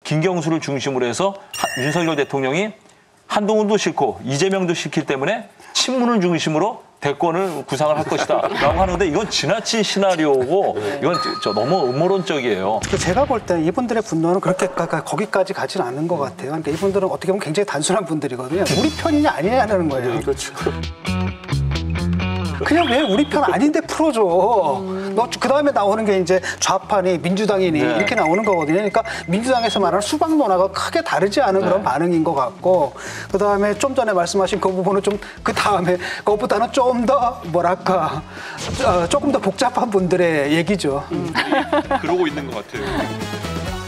김경수를 중심으로 해서 윤석열 대통령이 한동훈도 싫고 이재명도 싫기 때문에 친문을 중심으로 대권을 구상을 할 것이다 라고 하는데 이건 지나친 시나리오고 이건 너무 음모론적이에요. 제가 볼 때 이분들의 분노는 그렇게 거기까지 가지는 않는 것 같아요. 그러니까 이분들은 어떻게 보면 굉장히 단순한 분들이거든요. 우리 편이냐 아니냐는 거예요. 그렇죠. 그냥 왜 우리 편 아닌데 풀어줘. 너 그다음에 나오는 게 이제 좌파니 민주당이니 네. 이렇게 나오는 거거든요. 그러니까 민주당에서 말하는 수박 논하고 크게 다르지 않은 그런 반응인 것 같고 그다음에 좀 전에 말씀하신 그 부분은 좀 그다음에 그것보다는 좀 더 뭐랄까 조금 더 복잡한 분들의 얘기죠. 그러고 있는 것 같아요.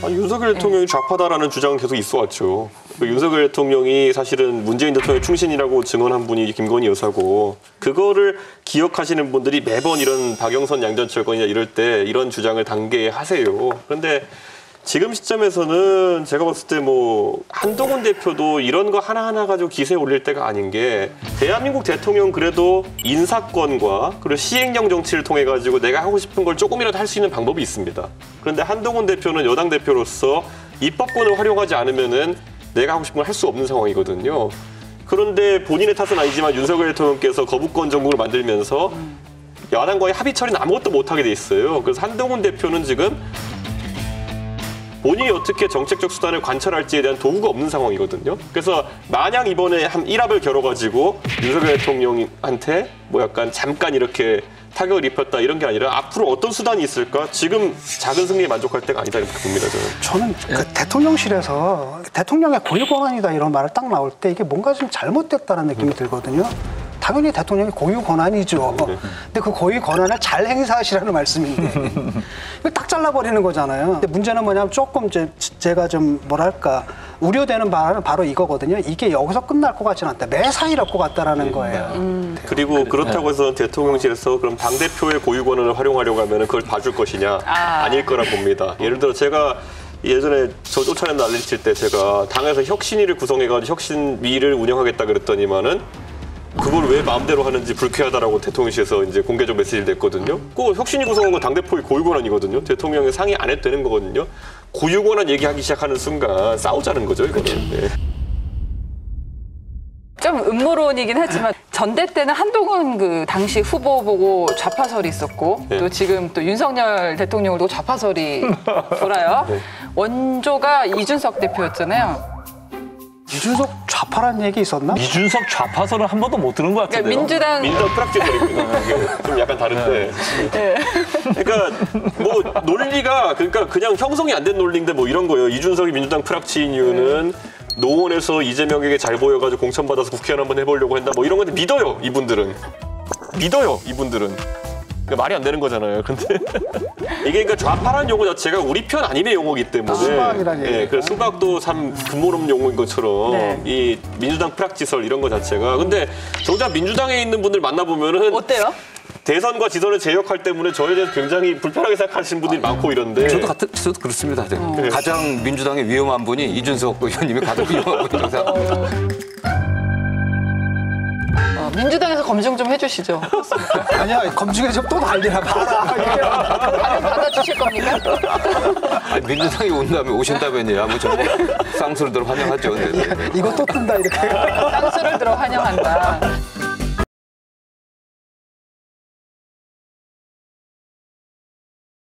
아니, 윤석열 대통령이 좌파다라는 주장은 계속 있어왔죠. 윤석열 대통령이 사실은 문재인 대통령의 충신이라고 증언한 분이 김건희 여사고 그거를 기억하시는 분들이 매번 이런 박영선 양전철 건이나 이럴 때 이런 주장을 단계하세요. 그런데 지금 시점에서는 제가 봤을 때 뭐 한동훈 대표도 이런 거 하나하나 가지고 기세에 올릴 때가 아닌 게 대한민국 대통령 그래도 인사권과 그리고 시행령 정치를 통해 가지고 내가 하고 싶은 걸 조금이라도 할 수 있는 방법이 있습니다. 그런데 한동훈 대표는 여당 대표로서 입법권을 활용하지 않으면은 내가 하고 싶은 걸 할 수 없는 상황이거든요. 그런데 본인의 탓은 아니지만 윤석열 대통령께서 거부권 정국을 만들면서 야당과의 합의 처리는 아무것도 못하게 돼 있어요. 그래서 한동훈 대표는 지금 본인이 어떻게 정책적 수단을 관철할지에 대한 도구가 없는 상황이거든요. 그래서 마냥 이번에 한 일합을 겨뤄가지고 윤석열 대통령한테 뭐 약간 잠깐 이렇게 타격을 입혔다 이런 게 아니라 앞으로 어떤 수단이 있을까? 지금 작은 승리에 만족할 때가 아니다 이렇게 봅니다. 저는 그 대통령실에서 대통령의 고유 권한이다 이런 말을 딱 나올 때 이게 뭔가 좀 잘못됐다는 느낌이 들거든요. 당연히 대통령이 고유 권한이죠. 근데 그 고유 권한을 잘 행사하시라는 말씀인데 이걸 딱 잘라버리는 거잖아요. 근데 문제는 뭐냐면 조금 제가 좀 뭐랄까 우려되는 바는 바로 이거거든요. 이게 여기서 끝날 것 같지는 않다. 매사에 이럴 것 같다라는 거예요. 그리고 그렇다고 해서 대통령실에서 그럼 당대표의 고유 권한을 활용하려고 하면 그걸 봐줄 것이냐? 아닐 거라 봅니다. 예를 들어 제가 예전에 저 쫓아낸다 알리칠 때 제가 당에서 혁신위를 구성해가지고 혁신위를 운영하겠다 그랬더니만은 그걸 왜 마음대로 하는지 불쾌하다라고 대통령실에서 이제 공개적 메시지를 냈거든요. 그 혁신위 구성한 건 당대표의 고유 권한이거든요. 대통령이 상의 안 해도 되는 거거든요. 고유 권한 얘기하기 시작하는 순간 싸우자는 거죠, 이거는. 네. 좀 음모론이긴 하지만 전대 때는 한동훈 그 당시 후보 보고 좌파설이 있었고 또 지금 또 윤석열 대통령을 두고 좌파설이 돌아요. 원조가 이준석 대표였잖아요. 이준석 좌파란 얘기 있었나? 이준석 좌파설은 한 번도 못 들은 것 같은데요. 그러니까 민주당 프락지설입니다. 이게 좀 약간 다른데. 그러니까 뭐 논리가 그러니까 그냥 형성이 안 된 논리인데 뭐 이런 거예요. 이준석이 민주당 프락치인 이유는 노원에서 이재명에게 잘 보여가지고 공천받아서 국회의원 한번 해보려고 한다. 뭐 이런 건데 믿어요, 이분들은. 믿어요, 이분들은. 그러니까 말이 안 되는 거잖아요. 근데 이게 그러니까 좌파라는 용어 자체가 우리 편 아님의 용어이기 때문에. 수박이라는 얘기. 그래서 수박도 참 근본 없는 용어인 것처럼 이 민주당 프락지설 이런 거 자체가. 근데 정작 민주당에 있는 분들 만나보면은 어때요? 대선과 지선을 제역할 때문에 저에 대해서 굉장히 불편하게 생각하시는 분들이 많고 이런데. 저도 그렇습니다. 가장 민주당의 위험한 분이 이준석 의원님이 가장 위험한 분이라고 생각합니다. 민주당에서 검증 좀 해주시죠. 아니야, 검증에 좀 또 난리나 봐라. 받아주실 겁니까? 아니, 민주당이 오신다면야 뭐 저는 쌍수를 들어 환영하죠. 이거 또 뜬다 이렇게. 쌍수를 들어 환영한다.